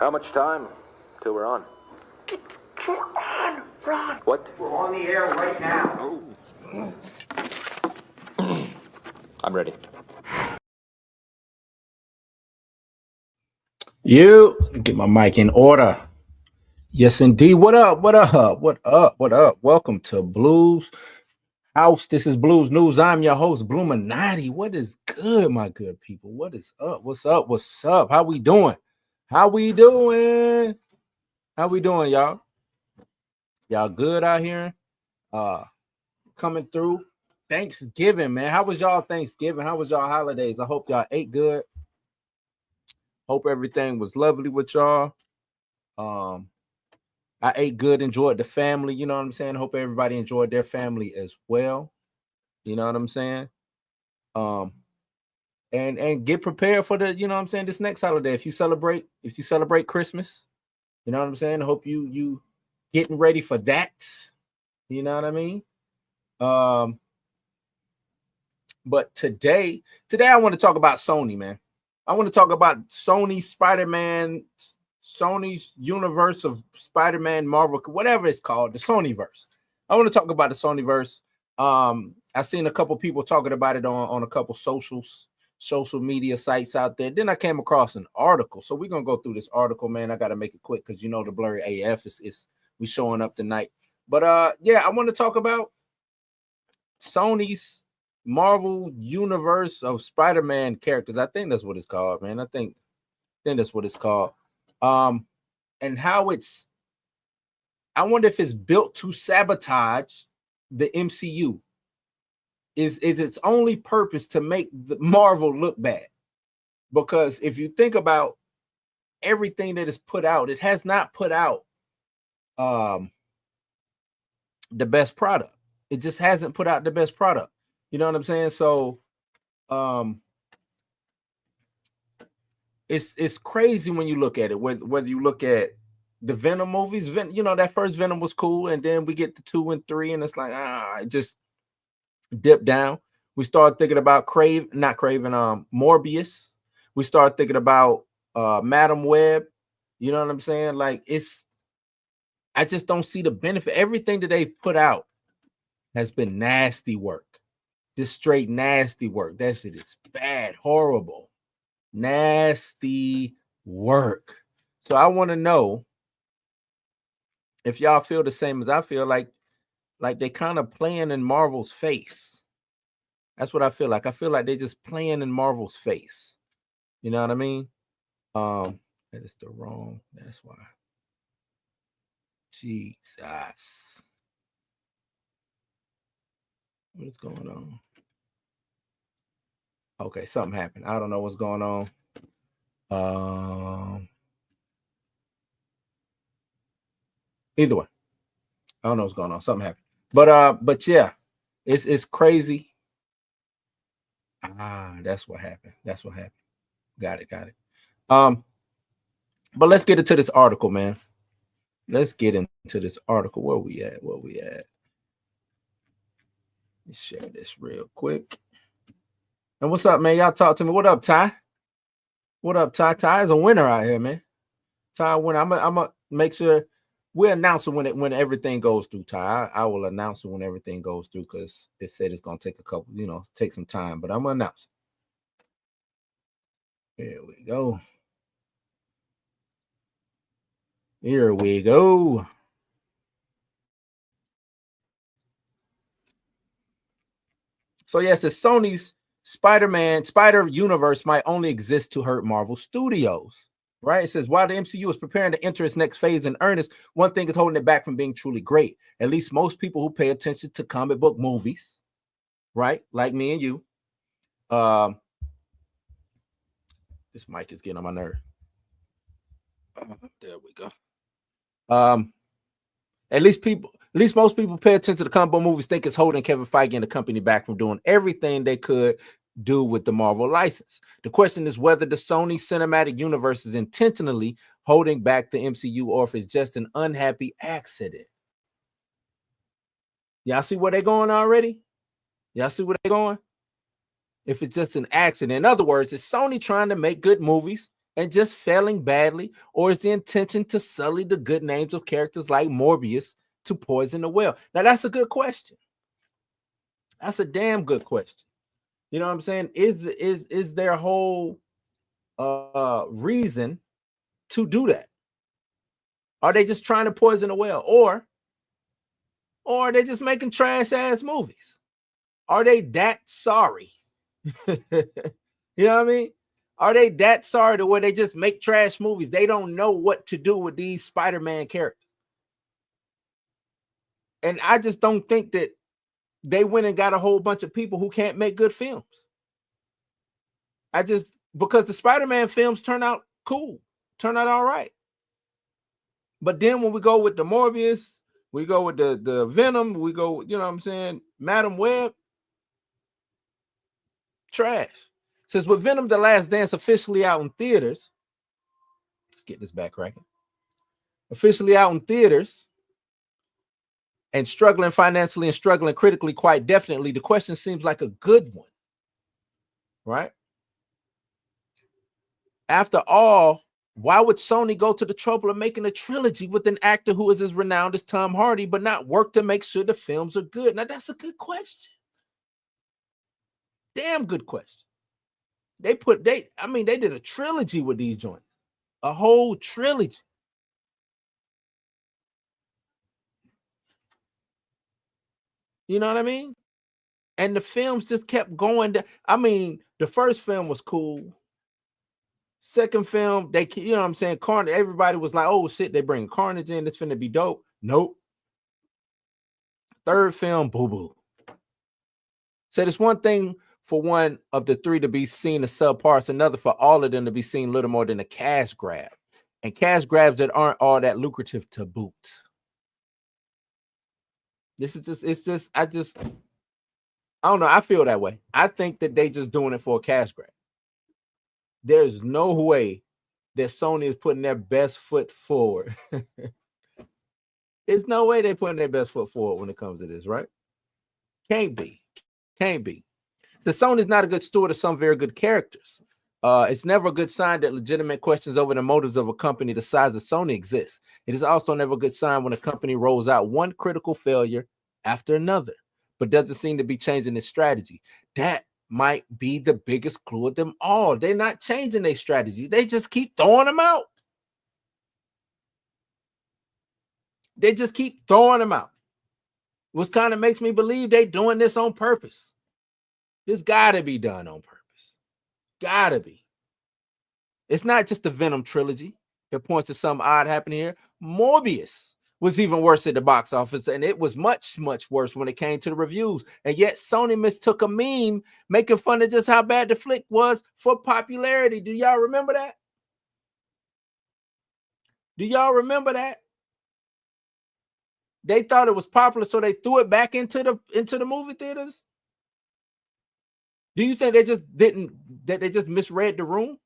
How much time till we're on? We're on, Ron. What? We're on the air right now. I'm ready. You get my mic in order. Yes, indeed. What up? What up? What up? What up? Welcome to Blues House. This is Blues News. I'm your host, Bluminati. What is good, my good people? What is up? What's up? What's up? How we doing? How we doing? How we doing, y'all? Y'all good out here? Coming through. Thanksgiving, man. How was y'all Thanksgiving? How was y'all holidays? I hope y'all ate good. Hope everything was lovely with y'all. I ate good, enjoyed the family, you know what I'm saying? Hope everybody enjoyed their family as well. You know what I'm saying? And get prepared for the, you know what I'm saying, this next holiday. If you celebrate Christmas, you know what I'm saying? Hope you getting ready for that. You know what I mean? But today I want to talk about Sony, man. I want to talk about Sony Spider-Man, Sony's universe of Spider-Man, Marvel, whatever it's called, the Sonyverse. I want to talk about the Sonyverse. I've seen a couple people talking about it on a couple social media sites out there. Then I came across an article. So we're going to go through this article, man. I got to make it quick because, you know, the blurry AF is we showing up tonight. But yeah, I want to talk about Sony's Marvel universe of Spider-Man characters. I think that's what it's called, man. I think that's what it's called. And how I wonder if it's built to sabotage the MCU. Is its only purpose to make the Marvel look bad? Because if you think about everything that is put out, it has not put out the best product. It just hasn't put out the best product. You know what I'm saying? So it's crazy when you look at it. Whether you look at the Venom movies, you know, that first Venom was cool, and then we get to 2 and 3, and it's like it just dipped down. We started thinking about Morbius. We started thinking about Madam Web. You know what I'm saying? Like I just don't see the benefit. Everything that they've put out has been nasty work. Just straight nasty work. That shit is bad, horrible, nasty work. So I want to know if y'all feel the same as I feel, like they kind of playing in Marvel's face. That's what I feel like. I feel like they just playing in Marvel's face. You know what I mean? That is the wrong. That's why. Jesus. What is going on? Okay, something happened. I don't know what's going on. Either way, I don't know what's going on. Something happened. But yeah, it's crazy. That's what happened. That's what happened. Got it. But let's get into this article, man. Let's get into this article. Where we at? Let's share this real quick. And what's up, man? Y'all talk to me. What up, Ty? What up, Ty? Ty is a winner out here, man. Ty winner. I'm gonna make sure we announce it when everything goes through, Ty. I will announce it when everything goes through because it said it's gonna take take some time, but I'm gonna announce it. Here we go. Here we go. So yes, it's Sony's Spider Universe might only exist to hurt Marvel Studios. Right? It says, while the MCU is preparing to enter its next phase in earnest, one thing is holding it back from being truly great. At least most people who pay attention to comic book movies, right? Like me and you. This mic is getting on my nerve. There we go. At least most people pay attention to the comic book movies think it's holding Kevin Feige and the company back from doing everything they could do with the Marvel license. The question is whether the Sony cinematic universe is intentionally holding back the MCU or if it's just an unhappy accident. Y'all see where they're going already? Y'all see where they're going? If it's just an accident. In other words, is Sony trying to make good movies and just failing badly, or is the intention to sully the good names of characters like Morbius to poison the well? Now, that's a good question. That's a damn good question. You know what I'm saying? Is there a whole reason to do that? Are they just trying to poison the well, or are they just making trash ass movies? Are they that sorry? You know what I mean? Are they that sorry to where they just make trash movies? They don't know what to do with these Spider-Man characters. And I just don't think that they went and got a whole bunch of people who can't make good films. Because the Spider-Man films turn out cool, turn out all right. But then when we go with the Morbius, we go with the Venom, we go, you know what I'm saying, Madam Web, trash. Since with Venom The Last Dance officially out in theaters, let's get this back cracking. Officially out in theaters and struggling financially and struggling critically, quite definitely, the question seems like a good one, right? After all, why would Sony go to the trouble of making a trilogy with an actor who is as renowned as Tom Hardy, but not work to make sure the films are good? Now, that's a good question. Damn good question. They did a trilogy with these joints, a whole trilogy. You know what I mean? And the films just kept going. I mean, the first film was cool. Second film, you know what I'm saying? Carnage. Everybody was like, "Oh shit, they bring Carnage in. It's finna be dope." Nope. Third film, boo boo. Said it's one thing for one of the three to be seen as subpar, it's another for all of them to be seen little more than a cash grab, and cash grabs that aren't all that lucrative to boot. This is I don't know. I feel that way. I think that they just doing it for a cash grab. There's no way that Sony is putting their best foot forward. There's no way they're putting their best foot forward when it comes to this, right? Can't be. The Sony's not a good steward of some very good characters. It's never a good sign that legitimate questions over the motives of a company the size of Sony exists. It is also never a good sign when a company rolls out one critical failure after another, but doesn't seem to be changing its strategy. That might be the biggest clue of them all. They're not changing their strategy. They just keep throwing them out. Which kind of makes me believe they're doing this on purpose. This gotta be done on purpose. Gotta be. It's not just the Venom trilogy that points to something odd happening here. Morbius was even worse at the box office, and it was much, much worse when it came to the reviews. And yet Sony mistook a meme making fun of just how bad the flick was for popularity. Do y'all remember that? They thought it was popular, so they threw it back into the movie theaters. Do you think they just misread the room?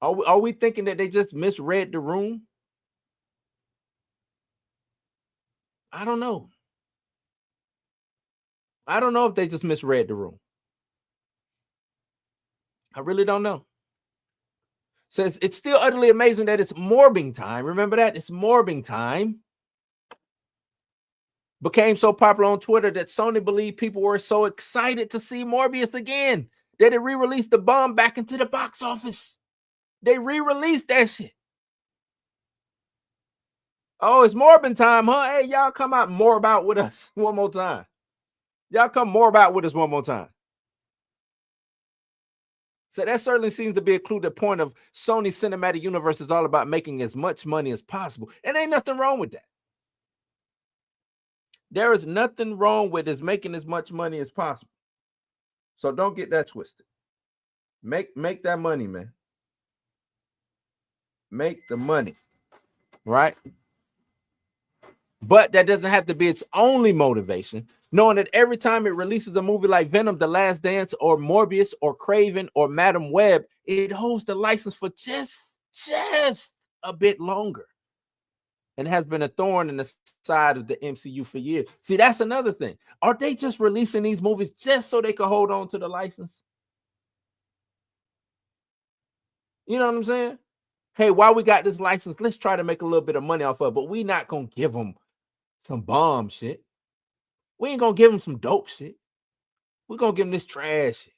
Are we thinking that they just misread the room? I don't know. I don't know if they just misread the room. I really don't know. Says it's still utterly amazing that it's morbing time. Remember that? It's morbing time. Became so popular on Twitter that Sony believed people were so excited to see Morbius again that it re-released the bomb back into the box office. They re-released that shit. Oh, it's morbing time, huh? Hey, y'all come out more about with us one more time. Y'all come more about with us one more time. So that certainly seems to be a clue. The point of Sony Cinematic Universe is all about making as much money as possible. And ain't nothing wrong with that. There is nothing wrong with is making as much money as possible. So don't get that twisted. Make that money, man. Make the money, right? But that doesn't have to be its only motivation, knowing that every time it releases a movie like Venom, The Last Dance, or Morbius, or Craven, or Madam Web, it holds the license for just a bit longer and has been a thorn in the side of the MCU for years. See, that's another thing. Are they just releasing these movies just so they can hold on to the license? You know what I'm saying? Hey, while we got this license, let's try to make a little bit of money off of it, but we not gonna give them some bomb shit. We ain't gonna give them some dope shit. We're gonna give them this trash shit,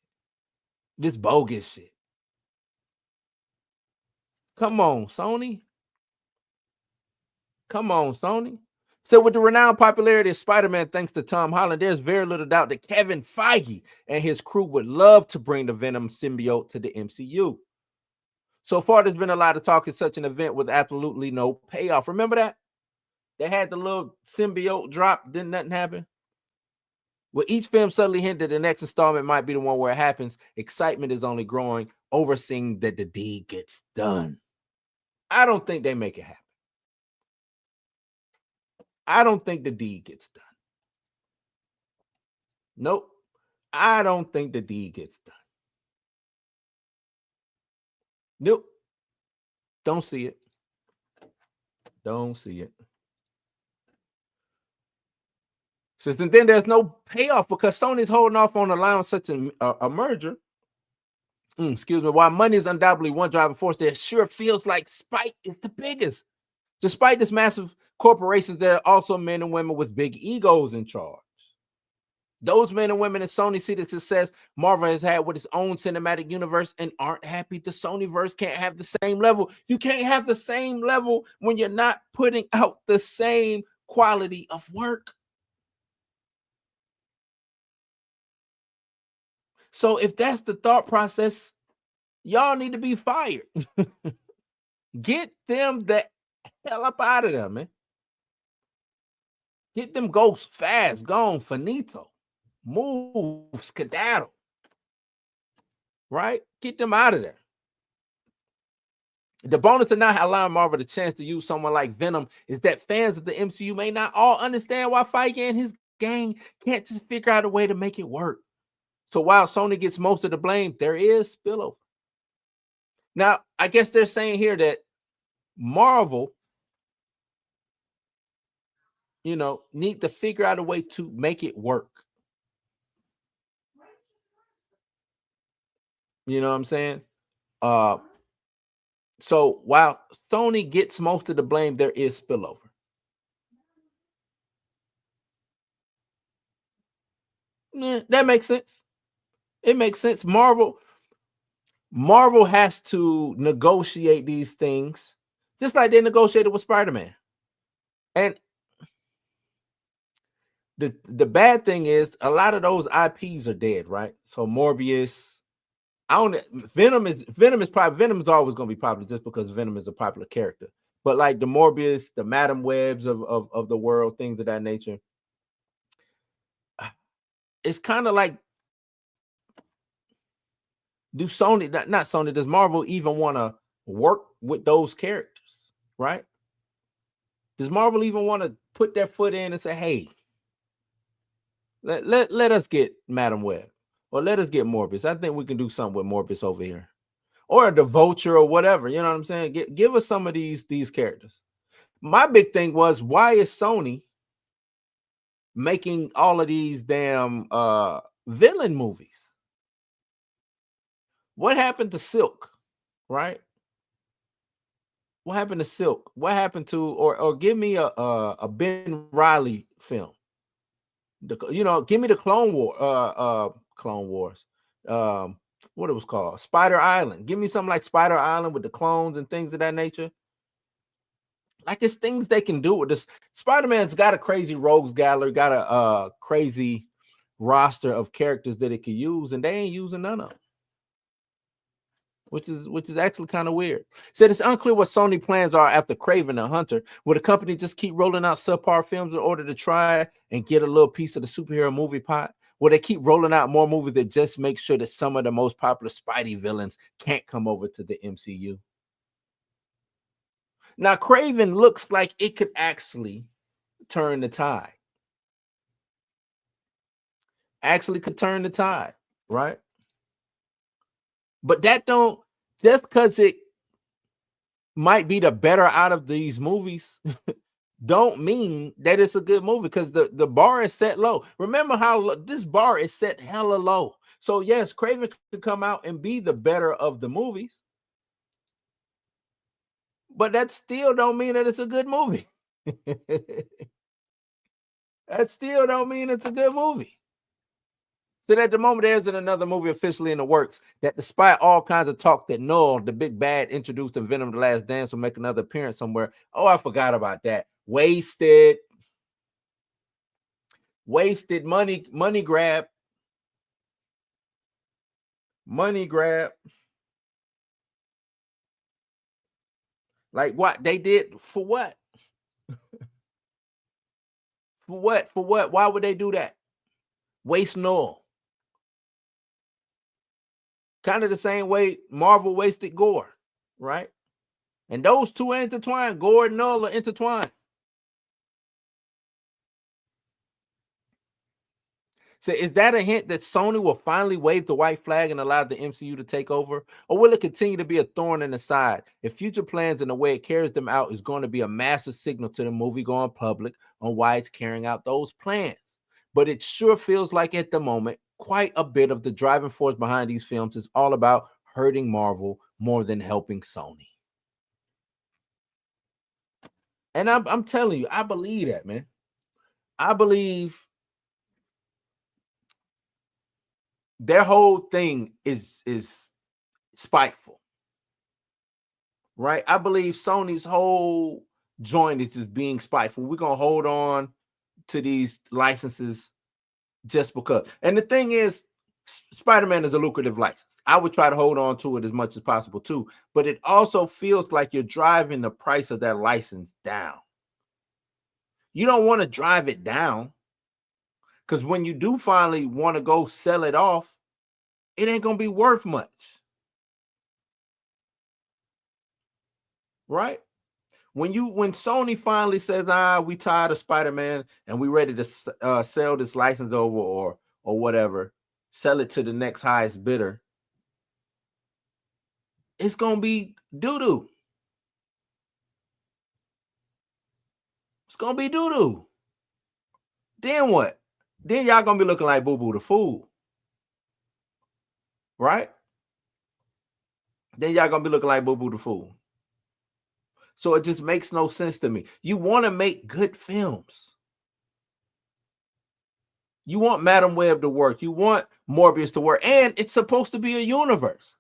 this bogus shit. Come on, Sony. Come on, Sony. So with the renowned popularity of Spider-Man, thanks to Tom Holland, there's very little doubt that Kevin Feige and his crew would love to bring the Venom symbiote to the MCU. So far, there's been a lot of talk at such an event with absolutely no payoff. Remember that? They had the little symbiote drop, didn't nothing happen? Well, each film suddenly hinted the next installment might be the one where it happens. Excitement is only growing over seeing that the deed gets done. I don't think they make it happen. I don't think the deed gets done. Nope. I don't think the deed gets done. Nope. Don't see it. Don't see it. Since then, there's no payoff because Sony's holding off on allowing such a merger. Excuse me. While money is undoubtedly one driving force, there sure feels like spite is the biggest. Despite this massive corporations, there are also men and women with big egos in charge. Those men and women in Sony see the success Marvel has had with its own cinematic universe and aren't happy the Sonyverse can't have the same level. You can't have the same level when you're not putting out the same quality of work. So if that's the thought process, y'all need to be fired. Get them the hell up out of there, man. Get them ghosts fast, gone, finito. Move, skedaddle. Right? Get them out of there. The bonus of not allowing Marvel the chance to use someone like Venom is that fans of the MCU may not all understand why Feige and his gang can't just figure out a way to make it work. So while Sony gets most of the blame, there is spillover. Now, I guess they're saying here that Marvel, need to figure out a way to make it work. You know what I'm saying? So while Sony gets most of the blame, there is spillover. That makes sense. It makes sense. Marvel has to negotiate these things just like they negotiated with Spider-Man. And the bad thing is a lot of those IPs are dead, right? So Morbius, Venom is always going to be popular just because Venom is a popular character. But like the Morbius, the Madam Webs of the world, things of that nature, it's kind of like, does Marvel even want to work with those characters, right? Does Marvel even want to put their foot in and say, hey, let us get Madam Web, or let us get Morbius. I think we can do something with Morbius over here, or the Vulture, or whatever. You know what I'm saying? Give us some of these characters. My big thing was, why is Sony making all of these damn villain movies? What happened to Silk, right? What happened to Silk? What happened to, or give me a Ben Reilly film? Give me the Clone Wars. What it was called? Spider Island. Give me something like Spider Island with the clones and things of that nature. Like, it's things they can do with this. Spider-Man's got a crazy rogues gallery, got a crazy roster of characters that it could use, and they ain't using none of them. Which is actually kind of weird. Said it's unclear what Sony plans are after Kraven the Hunter. Will the company just keep rolling out subpar films in order to try and get a little piece of the superhero movie pot? Will they keep rolling out more movies that just make sure that some of the most popular Spidey villains can't come over to the MCU? Now, Kraven looks like it could actually turn the tide. Right? But that don't, just because it might be the better out of these movies, don't mean that it's a good movie, because the bar is set low. Remember how this bar is set hella low. So yes, Kraven could come out and be the better of the movies, but that don't mean that it's a good movie. Don't mean that it's a good movie. Just because it might be the better out of these movies, don't mean that it's a good movie, because the bar is set hella low. So yes, Kraven could come out and be the better of the movies, but that don't mean that it's a good movie. So yes, Kraven could come out and be the better of the movies, But that still don't mean that it's a good movie. That still don't mean it's a good movie. So at the moment, there isn't another movie officially in the works that, despite all kinds of talk that Noel, the big bad introduced in Venom: The Last Dance, will make another appearance somewhere. Oh, I forgot about that. Wasted money grab. Like what they did for what? For what? Why would they do that? Waste Noel. Kind of the same way Marvel wasted Gore, right? And those two are intertwined. Gore and Noel are intertwined. So is that a hint that Sony will finally wave the white flag and allow the MCU to take over? Or will it continue to be a thorn in the side? If future plans and the way it carries them out is going to be a massive signal to the movie-going public on why it's carrying out those plans. But it sure feels like at the moment, quite a bit of the driving force behind these films is all about hurting Marvel more than helping Sony. And I'm telling you, I believe that, man. I believe their whole thing is spiteful, right? I believe Sony's whole joint is just being spiteful. We're gonna hold on to these licenses just because. And the thing is, Spider-Man is a lucrative license. I would try to hold on to it as much as possible too, but it also feels like you're driving the price of that license down. You don't want to drive it down, because when you do finally want to go sell it off, it ain't gonna be worth much, right? When Sony finally says, we tired of Spider-Man and we ready to sell this license over or whatever, sell it to the next highest bidder, it's gonna be doo-doo. It's gonna be doo-doo. Then what? Then y'all gonna be looking like Boo Boo the Fool, right? Then y'all gonna be looking like Boo Boo the Fool. So it just makes no sense to me. You want to make good films. You want Madam Web to work. You want Morbius to work. And it's supposed to be a universe.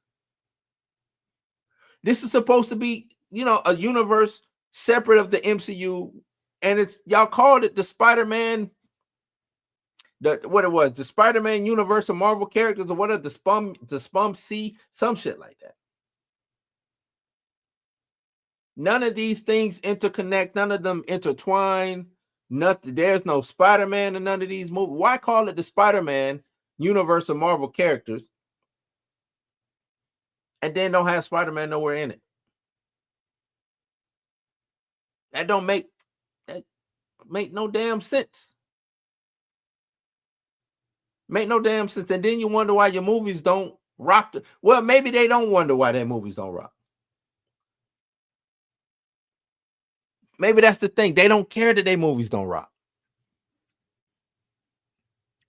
This is supposed to be, a universe separate of the MCU. And it's, y'all called it the Spider-Man, the Spider-Man universe of Marvel characters, or whatever, the Spum C, some shit like that. None of these things interconnect. None of them intertwine. Nothing. There's no Spider-Man in none of these movies. Why call it the Spider-Man universe of Marvel characters and then don't have Spider-Man nowhere in it? That don't make no damn sense. Make no damn sense. And then you wonder why your movies don't rock. Well, maybe they don't wonder why their movies don't rock. Maybe that's the thing. They don't care that their movies don't rock,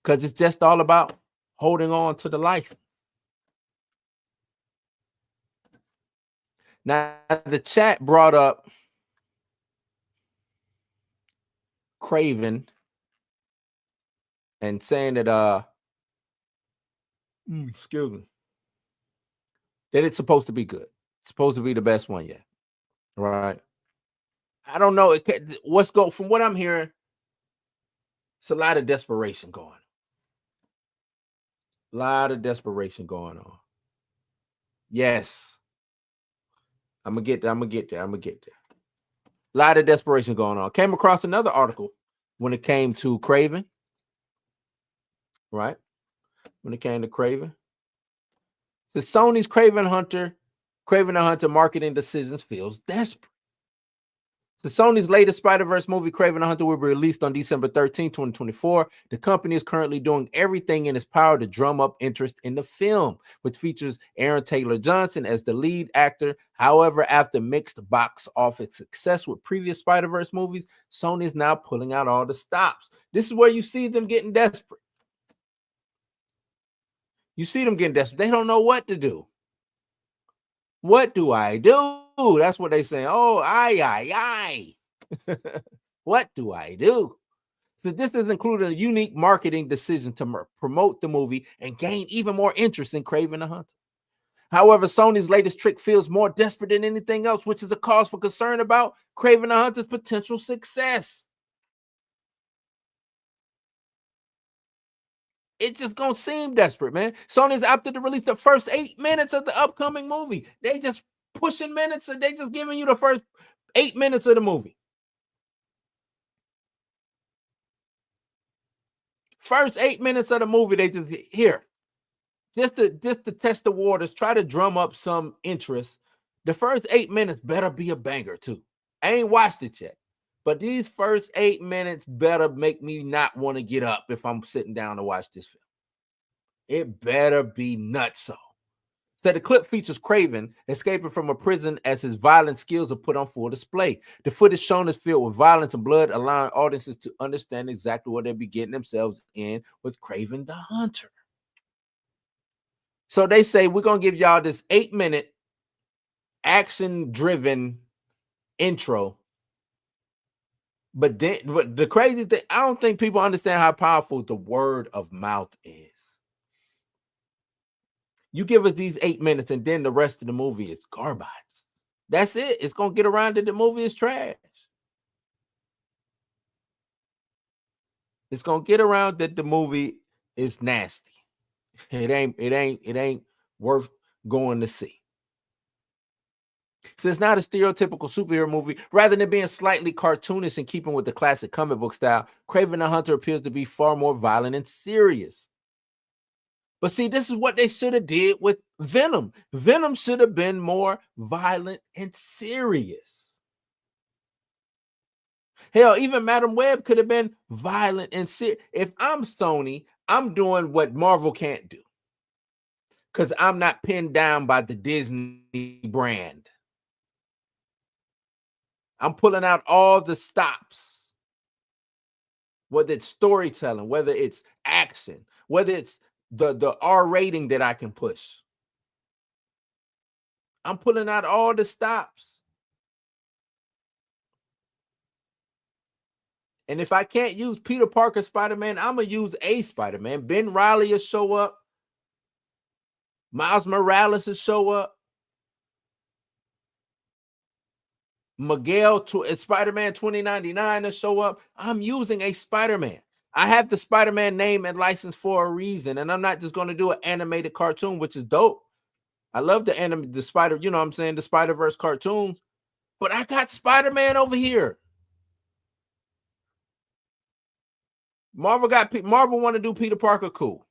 because it's just all about holding on to the license. Now, the chat brought up Craven and saying that excuse me, that it's supposed to be good. It's supposed to be the best one yet, right? I don't know. From what I'm hearing, it's a lot of desperation going on. A lot of desperation going on. Yes. I'm gonna get there. A lot of desperation going on. Came across another article when it came to Craven, right? When it came to Craven, the Sony's Craven the Hunter marketing decisions feels desperate. The Sony's latest Spider-Verse movie, Kraven the Hunter, will be released on December 13, 2024. The company is currently doing everything in its power to drum up interest in the film, which features Aaron Taylor Johnson as the lead actor. However, after mixed box office success with previous Spider-Verse movies, Sony is now pulling out all the stops. This is where you see them getting desperate. You see them getting desperate. They don't know what to do. What do I do? That's what they say. Oh, aye. What do I do? So this is included a unique marketing decision to promote the movie and gain even more interest in Kraven the Hunter. However, Sony's latest trick feels more desperate than anything else, which is a cause for concern about Kraven the Hunter's potential success. It's just gonna seem desperate, man. Sony's opted to release the first 8 minutes of the upcoming movie. They just pushing minutes and they just giving you the first 8 minutes of the movie. First 8 minutes of the movie, they just here. Just to test the waters, try to drum up some interest. The first 8 minutes better be a banger too. I ain't watched it yet, but these first 8 minutes better make me not want to get up if I'm sitting down to watch this film. It better be nutso. So the clip features Kraven escaping from a prison as his violent skills are put on full display. The footage shown is filled with violence and blood, allowing audiences to understand exactly what they'll be getting themselves in with Kraven the Hunter. So they say we're gonna give y'all this 8-minute action-driven intro. But the crazy thing, I don't think people understand how powerful the word of mouth is. You give us these 8 minutes, and then the rest of the movie is garbage. That's it. It's gonna get around that the movie is trash. It's gonna get around that the movie is nasty. It ain't worth going to see. So it's not a stereotypical superhero movie. Rather than being slightly cartoonish and keeping with the classic comic book style, Kraven the Hunter appears to be far more violent and serious. But see, this is what they should have did with Venom. Venom should have been more violent and serious. Hell, even Madam Web could have been violent and serious. If I'm Sony, I'm doing what Marvel can't do. Because I'm not pinned down by the Disney brand. I'm pulling out all the stops. Whether it's storytelling, whether it's action, whether it's the R rating that I can push. I'm pulling out all the stops. And if I can't use Peter Parker Spider-Man, I'm going to use a Spider-Man. Ben Reilly will show up. Miles Morales will show up. Miguel Spider-Man 2099 to show up. I'm using a Spider-Man. I have the Spider-Man name and license for a reason, and I'm not just going to do an animated cartoon, which is dope. I love the Spider, you know what I'm saying, the Spider-Verse cartoons, but I got Spider-Man over here. Marvel want to do Peter Parker, cool.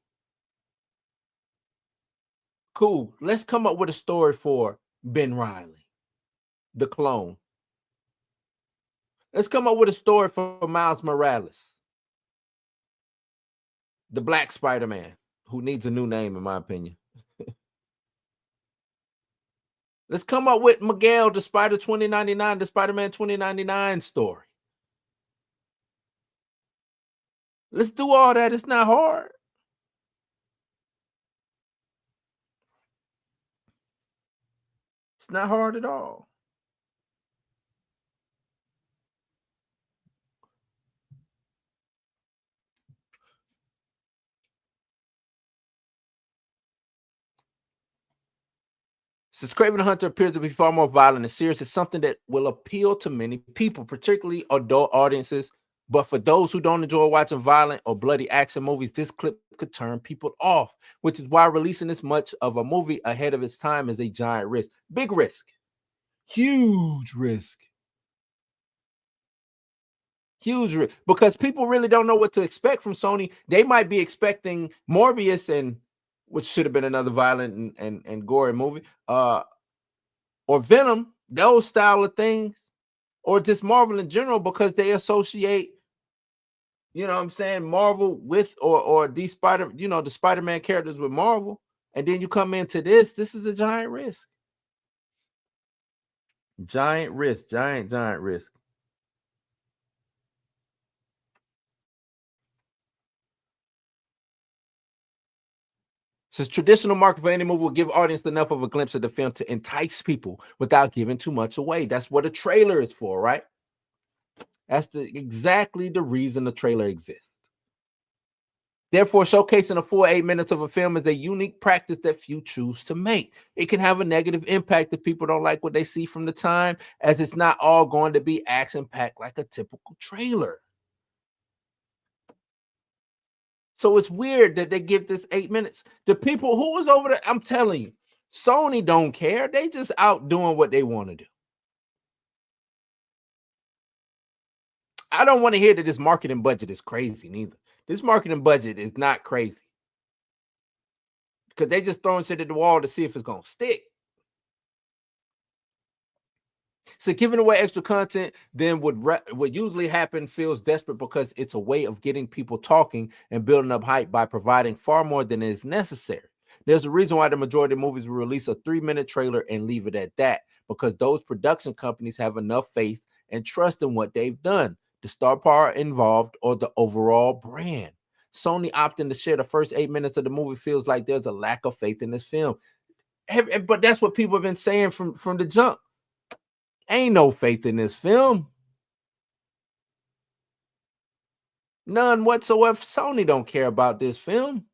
Cool. Let's come up with a story for Ben Reilly, the clone. Let's come up with a story for Miles Morales, the Black Spider-Man, who needs a new name, in my opinion. Let's come up with Miguel, the Spider 2099, the Spider-Man 2099 story. Let's do all that. It's not hard. It's not hard at all. Since Kraven the Hunter appears to be far more violent and serious, it's something that will appeal to many people, particularly adult audiences. But for those who don't enjoy watching violent or bloody action movies, this clip could turn people off, which is why releasing this much of a movie ahead of its time is a giant risk. Big risk. Huge risk. Huge risk. Because people really don't know what to expect from Sony. They might be expecting Morbius, and which should have been another violent and gory movie, or Venom, those style of things, or just Marvel in general, because they associate, you know what I'm saying, Marvel with or these the Spider-Man characters with Marvel, and then you come into this is a giant risk. Giant risk, giant risk. Since traditional market for any movie will give audience enough of a glimpse of the film to entice people without giving too much away. That's what a trailer is for, right? That's exactly the reason the trailer exists. Therefore, showcasing a full 8 minutes of a film is a unique practice that few choose to make. It can have a negative impact if people don't like what they see from the time, as it's not all going to be action-packed like a typical trailer. So it's weird that they give this 8 minutes. The people who was over there, I'm telling you, Sony don't care. They just out doing what they want to do. I don't want to hear that this marketing budget is crazy neither. This marketing budget is not crazy. Because they just throwing shit at the wall to see if it's going to stick. So giving away extra content then would usually happen feels desperate because it's a way of getting people talking and building up hype by providing far more than is necessary. There's a reason why the majority of movies will release a 3-minute trailer and leave it at that, because those production companies have enough faith and trust in what they've done, the star power involved, or the overall brand. Sony opting to share the first 8 minutes of the movie feels like there's a lack of faith in this film. But that's what people have been saying from the jump. Ain't no faith in this film. None whatsoever. Sony don't care about this film.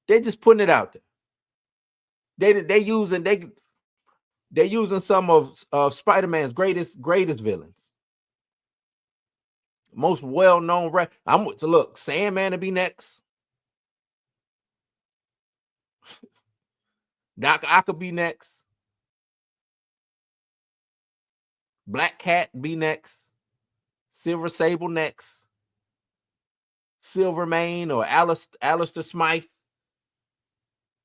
They're just putting it out there. They're using some of Spider-Man's greatest villains. Most well-known. Look, Sandman to be next. Doc Ock could be next. Black Cat be next. Silver Sable next. Silvermane or Alistair Smythe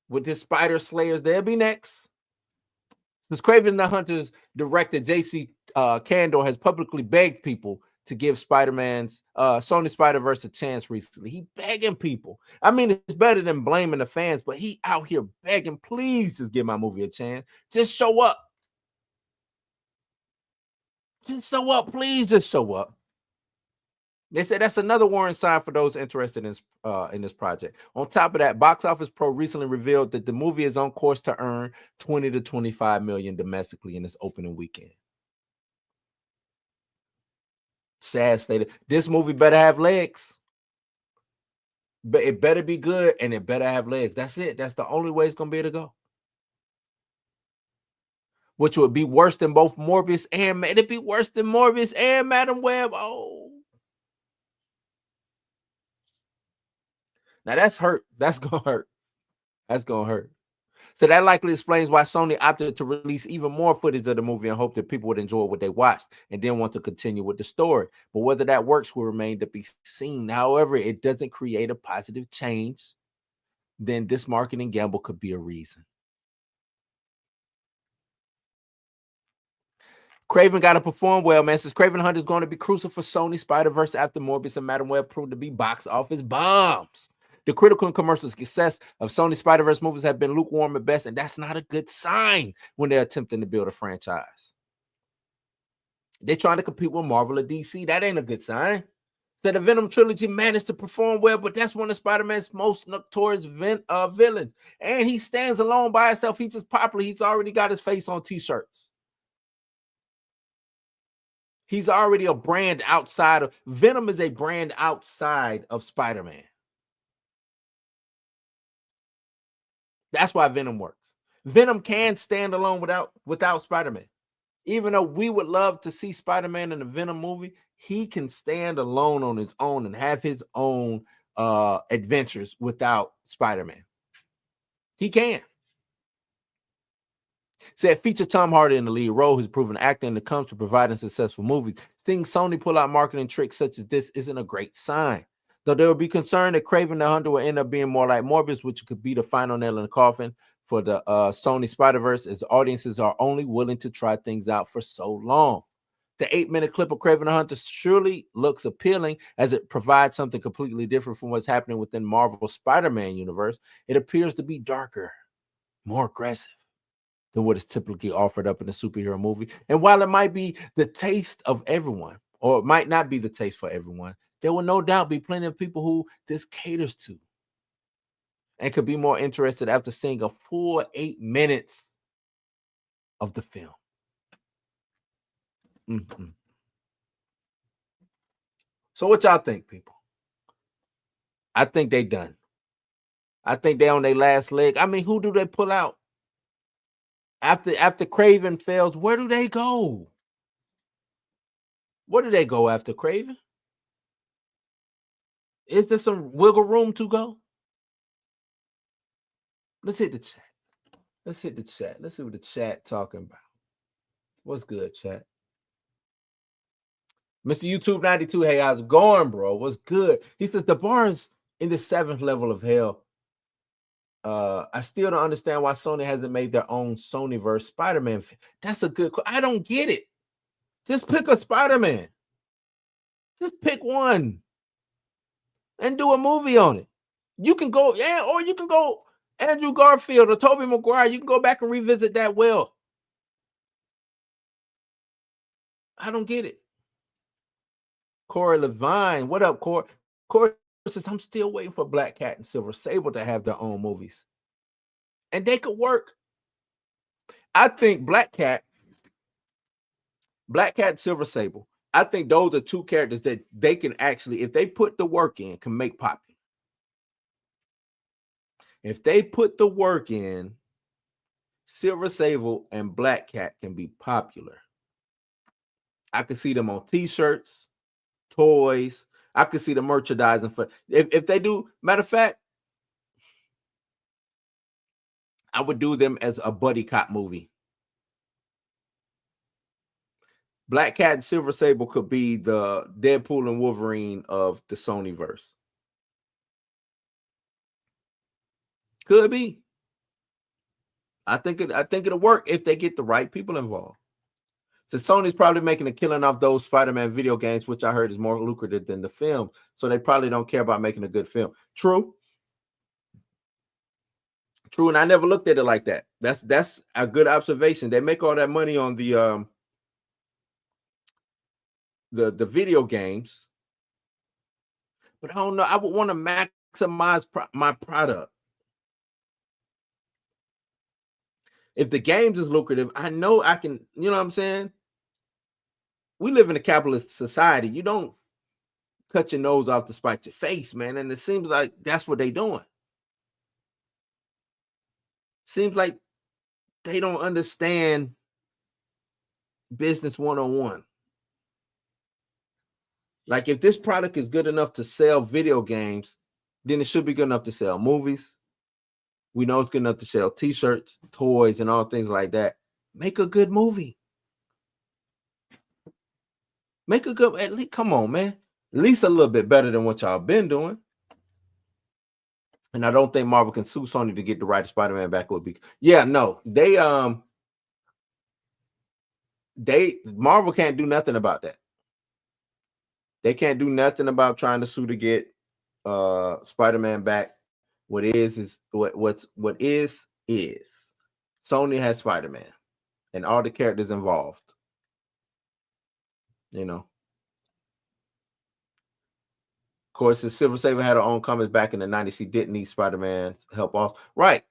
with his Spider Slayers, they'll be next. Since Kraven the Hunter's director J.C. Candor has publicly begged people to give Spider-Man's Sony Spider-Verse a chance recently. He begging people. I mean, it's better than blaming the fans, but he out here begging, please just give my movie a chance. Just show up. Just show up, please. Just show up. They said that's another warning sign for those interested in this project. On top of that, Box Office Pro recently revealed that the movie is on course to earn 20 to 25 million domestically in its opening weekend. Sad state. This movie better have legs. But it better be good and it better have legs. That's it. That's the only way it's gonna be able to go. Which would be worse than both Morbius and it'd be worse than Morbius and Madam Web. Oh. Now that's hurt. That's gonna hurt. That's gonna hurt. So that likely explains why Sony opted to release even more footage of the movie and hope that people would enjoy what they watched and then want to continue with the story. But whether that works will remain to be seen. However, it doesn't create a positive change, then this marketing gamble could be a reason. Kraven got to perform well, man. Since Kraven Hunt is going to be crucial for Sony Spider-Verse after Morbius and Madam Web proved to be box office bombs. The critical and commercial success of Sony Spider-Verse movies have been lukewarm at best, and that's not a good sign when they're attempting to build a franchise. They're trying to compete with Marvel or DC. That ain't a good sign. So the Venom trilogy managed to perform well, but that's one of Spider-Man's most notorious villains. And he stands alone by himself. He's just popular. He's already got his face on t-shirts. He's already a brand outside of Venom is a brand outside of Spider-Man. That's why Venom works. Venom can stand alone without Spider-Man. Even though we would love to see Spider-Man in a Venom movie, he can stand alone on his own and have his own adventures without Spider-Man. He can. Said feature Tom Hardy in the lead role, who's proven acting that comes to providing successful movies. Seeing Sony pull out marketing tricks such as this isn't a great sign. Though there will be concern that Kraven the Hunter will end up being more like Morbius, which could be the final nail in the coffin for the Sony Spider-Verse, as audiences are only willing to try things out for so long. The 8-minute clip of Kraven the Hunter surely looks appealing as it provides something completely different from what's happening within Marvel's Spider-Man universe. It appears to be darker, more aggressive than what is typically offered up in a superhero movie. And while it might be the taste of everyone, or it might not be the taste for everyone, there will no doubt be plenty of people who this caters to. and could be more interested after seeing a full 8 minutes of the film. Mm-hmm. So what y'all think, people? I think they done. I think they on their last leg. I mean, who do they pull out? After Craven fails, where do they go? Where do they go after Craven? Is there some wiggle room to go? Let's hit the chat. Let's hit the chat. Let's see what the chat talking about. What's good, chat? Mr. YouTube 92, hey, how's it going, bro? What's good? He says the bar is in the 7th level of hell. I still don't understand why Sony hasn't made their own Sonyverse Spider-Man. That's a good question. I don't get it. Just pick a Spider-Man. Just pick one and do a movie on it. You can go, yeah, or you can go Andrew Garfield or Tobey Maguire. You can go back and revisit that well. I don't get it. Corey Levine, what up, Corey? Corey says, I'm still waiting for Black Cat and Silver Sable to have their own movies. And they could work. I think Black Cat, and Silver Sable, I think those are two characters that they can actually, if they put the work in, can make popular. If they put the work in, Silver Sable and Black Cat can be popular. I can see them on t-shirts, toys. I could see the merchandising for if they do. Matter of fact, I would do them as a buddy cop movie. Black Cat and Silver Sable could be the Deadpool and Wolverine of the Sonyverse. Could be. I think it'll work if they get the right people involved. So Sony's probably making a killing off those Spider-Man video games, which I heard is more lucrative than the film. So they probably don't care about making a good film. True. And I never looked at it like that. That's a good observation. They make all that money on the video games, but I don't know. I would want to maximize my product. If the games is lucrative, I know I can. You know what I'm saying? We live in a capitalist society. You don't cut your nose off to spite your face, man. And it seems like that's what they're doing. Seems like they don't understand business 101. Like if this product is good enough to sell video games, then it should be good enough to sell movies. We know it's good enough to sell t-shirts, toys, and all things like that. Make a good movie. Make a good, at least, come on, man. At least a little bit better than what y'all been doing. And I don't think Marvel can sue Sony to get the right Spider-Man back. Would be, yeah, no, Marvel can't do nothing about that. They can't do nothing about trying to sue to get Spider-Man back. What is Sony has Spider-Man and all the characters involved. You know. Of course, the Silver Sable had her own comics back in the 90s. She didn't need Spider-Man's help also. Right.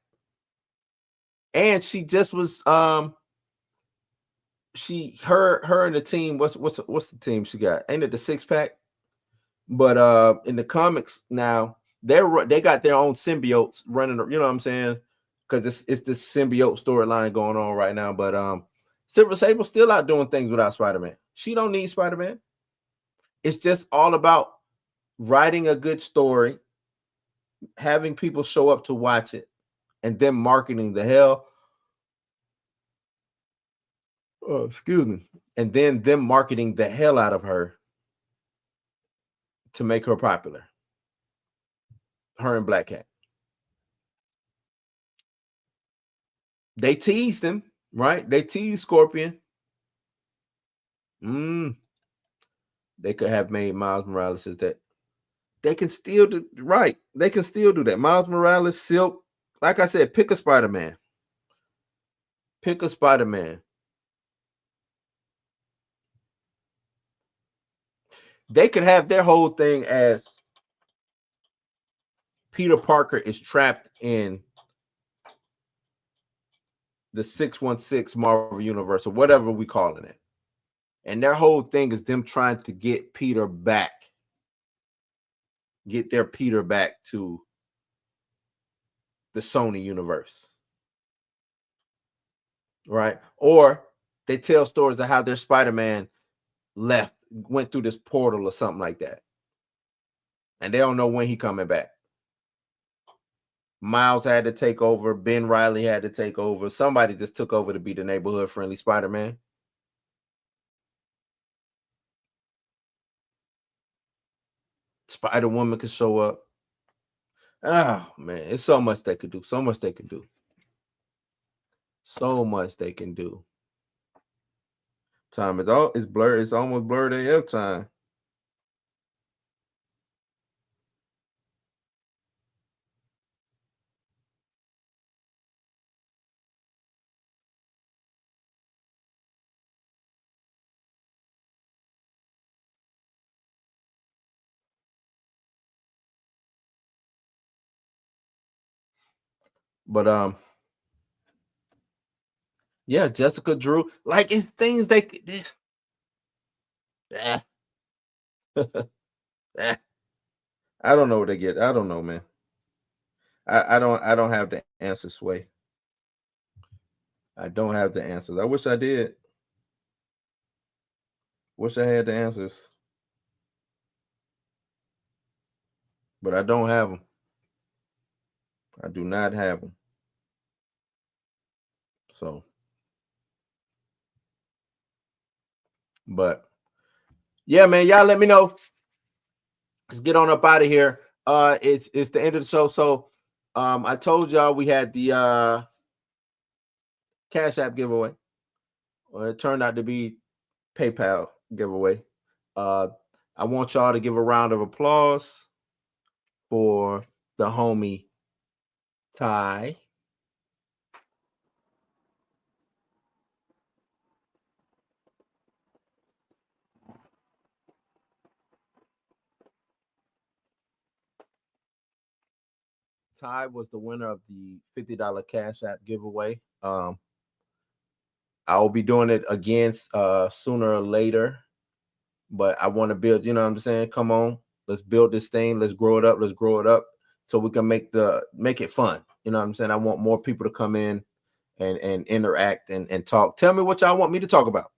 And she just was her and the team, what's the team she got? Ain't it the 6-pack? But in the comics now, they got their own symbiotes running, you know what I'm saying? Because it's this symbiote storyline going on right now. But Silver Sable's still out doing things without Spider-Man. She don't need Spider-Man. It's just all about writing a good story, having people show up to watch it, and then marketing the hell. Oh, excuse me. And then them marketing the hell out of her to make her popular. Her and Black Cat. They teased him, right? They teased Scorpion. They could have made Miles Morales as that. They can still do right. They can still do that. Miles Morales, Silk. Like I said, pick a Spider-Man. Pick a Spider-Man. They could have their whole thing as Peter Parker is trapped in the 616 Marvel Universe or whatever we calling it. And their whole thing is them trying to get Peter back. Get their Peter back to the Sony universe. Right? Or they tell stories of how their Spider-Man went through this portal or something like that. And they don't know when he coming back. Miles had to take over. Ben Reilly had to take over. Somebody just took over to be the neighborhood-friendly Spider-Man. Spider-Woman could show up. Oh, man. It's so much they could do. So much they can do. So much they can do. Time is all it's blurred. It's almost blurred AF time. But yeah, Jessica Drew. Like it's things they could. I don't know what they get. I don't know, man. I don't have the answer, Sway. I don't have the answers. I wish I did. Wish I had the answers. But I don't have them. I do not have them. So, but yeah, man, y'all let me know. Let's get on up out of here. It's the end of the show. So, I told y'all we had the Cash App giveaway. Well, it turned out to be PayPal giveaway. I want y'all to give a round of applause for the homie Ty. Ty was the winner of the $50 Cash App giveaway. I will be doing it again sooner or later, but I want to build, you know what I'm saying? Come on, let's build this thing. Let's grow it up. Let's grow it up so we can make it fun. You know what I'm saying? I want more people to come in and interact and talk. Tell me what y'all want me to talk about.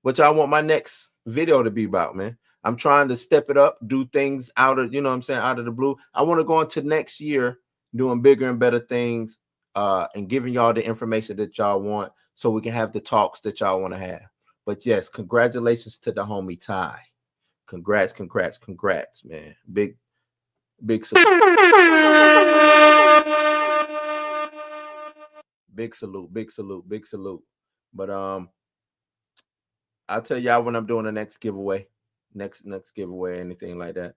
What y'all want my next video to be about, man. I'm trying to step it up, do things out of, you know what I'm saying, out of the blue. I want to go into next year doing bigger and better things and giving y'all the information that y'all want so we can have the talks that y'all want to have. But yes, congratulations to the homie Ty. Congrats, man. Big salute. Big salute. But I'll tell y'all when I'm doing the next giveaway. Next giveaway, anything like that.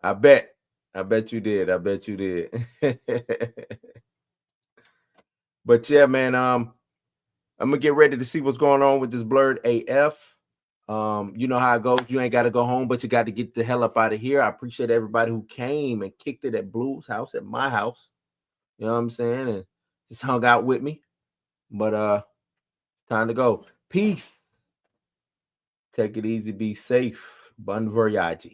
I bet you did. But yeah, man, I'm gonna get ready to see what's going on with this blurred AF. You know how it goes. You ain't got to go home, but you got to get the hell up out of here. I appreciate everybody who came and kicked it at Blue's house, at my house. You know what I'm saying? And just hung out with me. But time to go. Peace. Take it easy. Be safe. Bon voyage.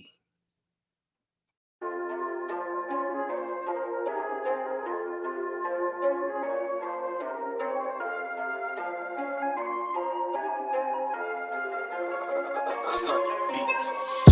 Son beats.